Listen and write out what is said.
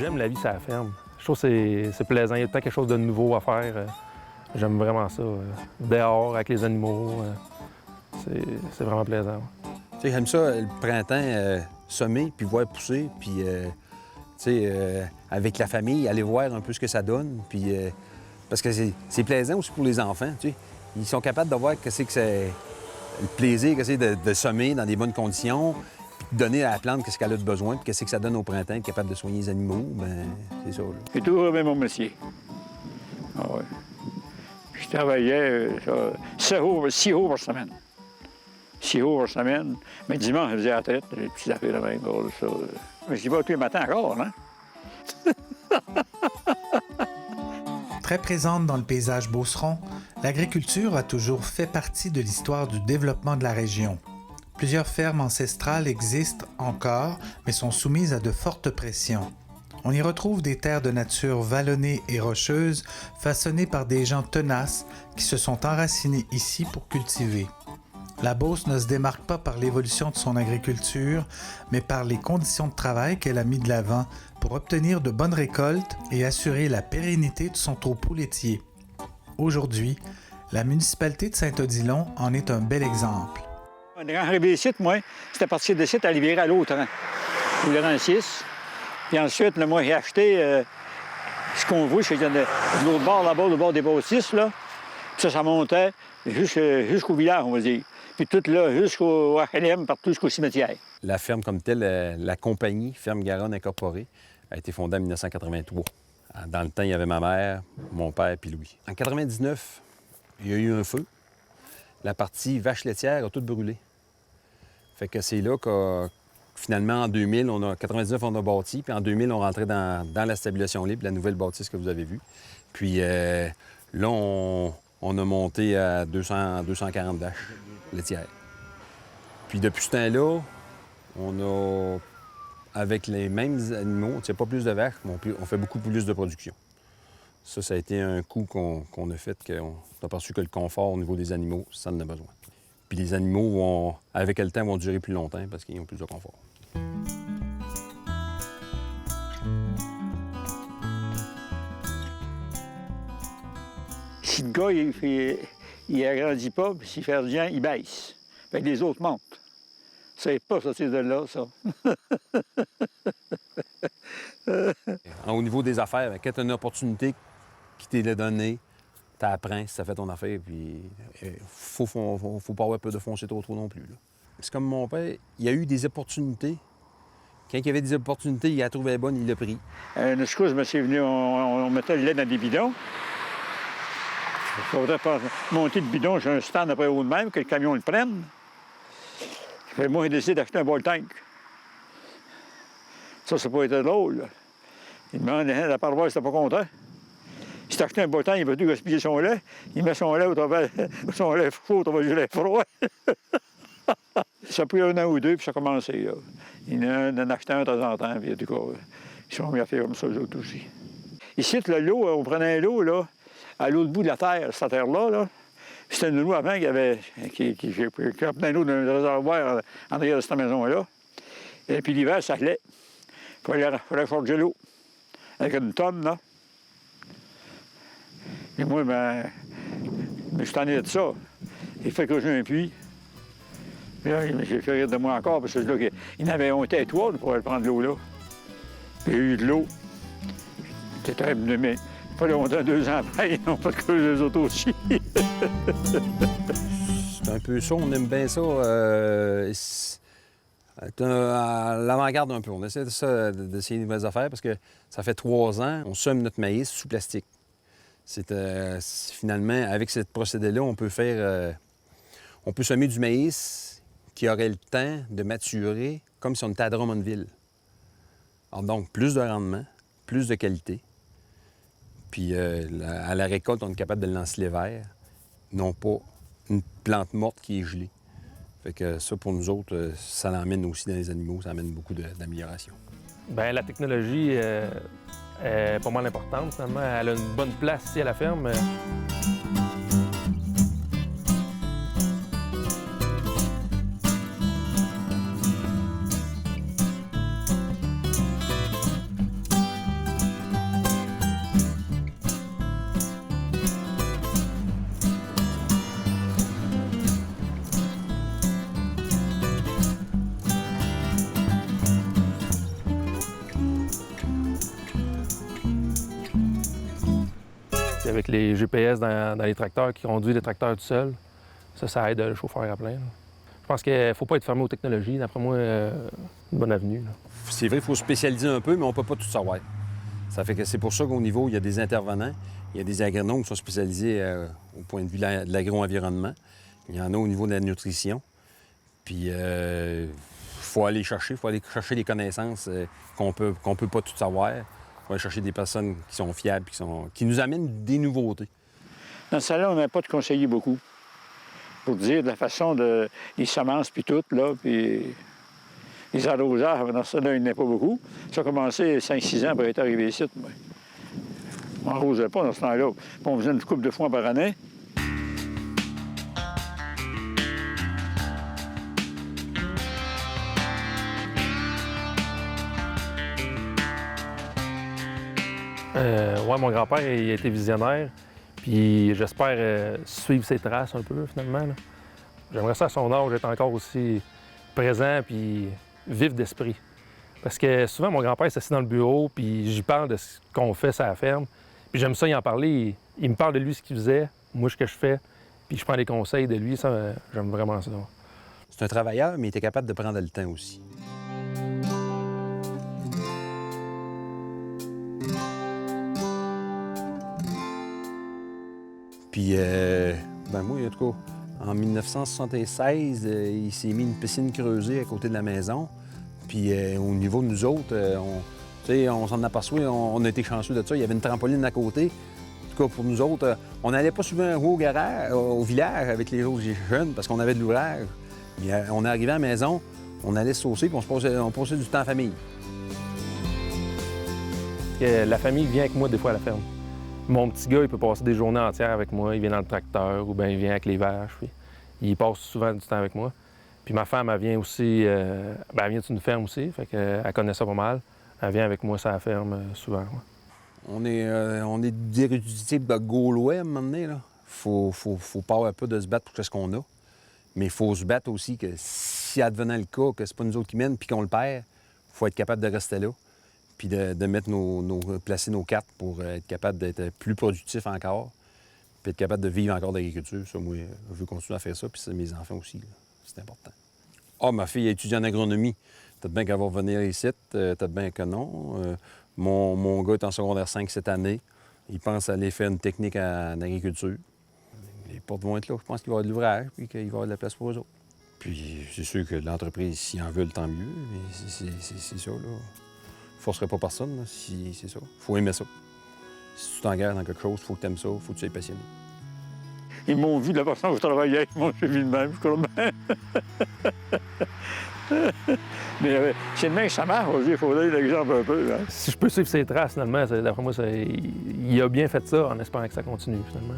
j'aime la vie sur la ferme. Je trouve que c'est plaisant. Il y a tout le temps quelque chose de nouveau à faire. J'aime vraiment ça. Dehors, avec les animaux, c'est vraiment plaisant. Tu sais, j'aime ça, le printemps, semer, puis voir pousser, puis, tu sais, avec la famille, aller voir un peu ce que ça donne, puis... parce que c'est plaisant aussi pour les enfants, tu sais. Ils sont capables de voir que c'est le plaisir que c'est de semer dans des bonnes conditions, puis de donner à la plante ce qu'elle a de besoin, puis qu'est-ce que ça donne au printemps, être capable de soigner les animaux, bien, c'est ça, là. J'ai toujours aimé mon métier. Ah ouais. Je travaillais 6 jours par semaine. 6 jours par semaine. Mais dimanche, je faisais la traite, les petites affaires de même, ça. Mais j'y vais tous les matins encore, hein? Très présente dans le paysage beauceron, l'agriculture a toujours fait partie de l'histoire du développement de la région. Plusieurs fermes ancestrales existent encore, mais sont soumises à de fortes pressions. On y retrouve des terres de nature vallonnées et rocheuses, façonnées par des gens tenaces qui se sont enracinés ici pour cultiver. La Beauce ne se démarque pas par l'évolution de son agriculture, mais par les conditions de travail qu'elle a mis de l'avant pour obtenir de bonnes récoltes et assurer la pérennité de son troupeau laitier. Aujourd'hui, la municipalité de Saint-Odilon en est un bel exemple. Quand arrivé ici, moi, c'était parti de site à Libérer à l'autre rang, au rang 6. Puis ensuite, là, moi, j'ai acheté ce qu'on voit, c'est de l'autre bord, là-bas, au bord des bâtisses, là. Puis ça montait jusqu'au village, on va dire. Puis tout là, jusqu'au HLM, partout jusqu'au cimetière. La ferme comme telle, la compagnie Ferme Garonne Incorporée, a été fondée en 1983. Dans le temps, il y avait ma mère, mon père puis Louis. En 1999, il y a eu un feu. La partie vache laitière a toute brûlé. Fait que c'est là que, finalement, en 2000, en 99, on a bâti, puis en 2000, on rentrait dans la stabulation libre, la nouvelle bâtisse que vous avez vue. Puis là, on a monté à 240 vaches laitières. Puis depuis ce temps-là, on a, avec les mêmes animaux, c'est pas plus de vaches, mais on fait beaucoup plus de production. Ça a été un coup qu'on a fait, qu'on a perçu que le confort au niveau des animaux, ça en a besoin. Puis les animaux, avec le temps, vont durer plus longtemps parce qu'ils ont plus de confort. Si le gars, il agrandit pas, puis s'il fait rien, il baisse. Fait que les autres montent. Ça n'est pas sortir de là, ça. Au niveau des affaires, quand tu as une opportunité qui t'est donnée, tu apprends si ça fait ton affaire, puis faut pas avoir peur de foncer trop non plus, là. C'est comme mon père, il y a eu des opportunités. Quand il y avait des opportunités, il a trouvé la bonne, il l'a pris. Une chose, je me suis venu, on mettait le lait dans des bidons. Il faudrait pas monter le bidon, j'ai un stand après haut de même, que le camion le prenne. Fait, moi, j'ai décidé d'acheter un bol tank. Ça n'a pas été drôle, là. Il demande à la paroisse, c'était pas content. Il s'est acheté un bol tank, il veut tout gaspiller son lait. Il met son lait au travers, son lait chaud, au travers du lait froid. Ça a pris 1 an ou 2, puis ça a commencé, là. Il en a acheté un de temps en temps, puis en tout cas, ils sont mis à faire comme ça, eux autres aussi. Ici, l'eau, on prenait l'eau, là, à l'autre bout de la terre, cette terre-là, là. C'était une roue avant qui apportait l'eau d'un réservoir en arrière de cette maison-là. Et puis l'hiver, ça gelait. Il fallait forger l'eau avec une tonne, là. Et moi, ben, je suis tanné de ça. Il fait que j'ai un puits. Puis là, j'ai fait rire de moi encore, parce que là, on était étoiles pour aller prendre l'eau là. Puis il y a eu de l'eau. C'était très mais pas longtemps, 2 ans après, ils n'ont pas que les autres aussi. C'est un peu ça, on aime bien ça. À l'avant-garde un peu. On essaie d'essayer de nouvelles affaires parce que ça fait 3 ans, on sème notre maïs sous plastique. Finalement, avec ce procédé-là, on peut semer du maïs qui aurait le temps de maturer comme si on était à Drummondville. Alors donc, plus de rendement, plus de qualité. Puis à la récolte, on est capable de le lancer l'hiver, non pas une plante morte qui est gelée. Fait que ça, pour nous autres, ça l'emmène aussi dans les animaux, ça amène beaucoup d'amélioration. Bien, la technologie est pas mal importante, finalement. Elle a une bonne place ici à la ferme. avec les GPS dans les tracteurs qui conduisent les tracteurs tout seuls, ça aide le chauffeur à plein. Là. Je pense qu'il ne faut pas être fermé aux technologies. D'après moi, une bonne avenue. Là. C'est vrai, il faut se spécialiser un peu, mais on ne peut pas tout savoir. Ça fait que c'est pour ça qu'au niveau, il y a des intervenants, il y a des agronomes qui sont spécialisés au point de vue de l'agro-environnement. Il y en a au niveau de la nutrition. Puis, il faut aller chercher les connaissances qu'on peut pas tout savoir. Il faut aller chercher des personnes qui sont fiables, qui nous amènent des nouveautés. Dans ce salon, on n'a pas de conseiller beaucoup. Pour dire de la façon de les semences puis tout, là, puis les arrosages, dans ce là il n'y en a pas beaucoup. Ça a commencé 5-6 ans pour être arrivé ici. Moi. On n'arrosait pas dans ce temps-là. Puis on faisait une couple de fois par année. Ouais, mon grand-père, il a été visionnaire. Puis j'espère suivre ses traces un peu, finalement. Là. J'aimerais ça, à son âge, être encore aussi présent puis vif d'esprit. Parce que souvent, mon grand-père s'assied dans le bureau, puis j'y parle de ce qu'on fait sur la ferme. Puis j'aime ça y en parler. Il me parle de lui, ce qu'il faisait, moi, ce que je fais. Puis je prends des conseils de lui. Ça, j'aime vraiment ça. C'est un travailleur, mais il était capable de prendre le temps aussi. Puis, moi, en tout cas, en 1976, il s'est mis une piscine creusée à côté de la maison. Puis, au niveau de nous autres, on s'en aperçoit, on a été chanceux de ça. Il y avait une trampoline à côté. En tout cas, pour nous autres, on n'allait pas souvent au garage, au village avec les autres jeunes parce qu'on avait de l'ouvrage. On est arrivé à la maison, on allait se saucer, puis on passait du temps en famille. La famille vient avec moi des fois à la ferme. Mon petit gars, il peut passer des journées entières avec moi. Il vient dans le tracteur ou bien il vient avec les vaches. Puis il passe souvent du temps avec moi. Puis ma femme, elle vient aussi... elle vient d'une ferme aussi, fait qu'elle connaît ça pas mal. Elle vient avec moi sur la ferme souvent. Ouais. On est des types de Gaulois à un moment donné. Là. Faut pas un peu de se battre pour ce qu'on a. Mais il faut se battre aussi que si advenant le cas, que c'est pas nous autres qui mènent puis qu'on le perd, il faut être capable de rester là. Puis de mettre placer nos cartes pour être capable d'être plus productif encore, puis être capable de vivre encore d'agriculture. Ça, moi, je veux continuer à faire ça, puis c'est mes enfants aussi. C'est important. Ah, ma fille étudie en agronomie. Peut-être bien qu'elle va revenir ici, peut-être bien que non. Mon gars est en secondaire 5 cette année. Il pense aller faire une technique en agriculture. Les portes vont être là. Je pense qu'il va y avoir de l'ouvrage, puis qu'il va y avoir de la place pour eux autres. Puis c'est sûr que l'entreprise, s'ils en veulent, tant mieux. Mais c'est ça, là. Je ne forcerai pas personne, là, si c'est ça. Il faut aimer ça. Si tu t'engages dans quelque chose, il faut que tu aimes ça, il faut que tu sois passionné. Ils m'ont vu de la façon que je travaillais, ils m'ont suivi de même, je crois bien. Mais c'est le même que ça marche, il faut donner l'exemple un peu. Hein? Si je peux suivre ses traces, finalement, d'après moi, il a bien fait ça en espérant que ça continue, finalement.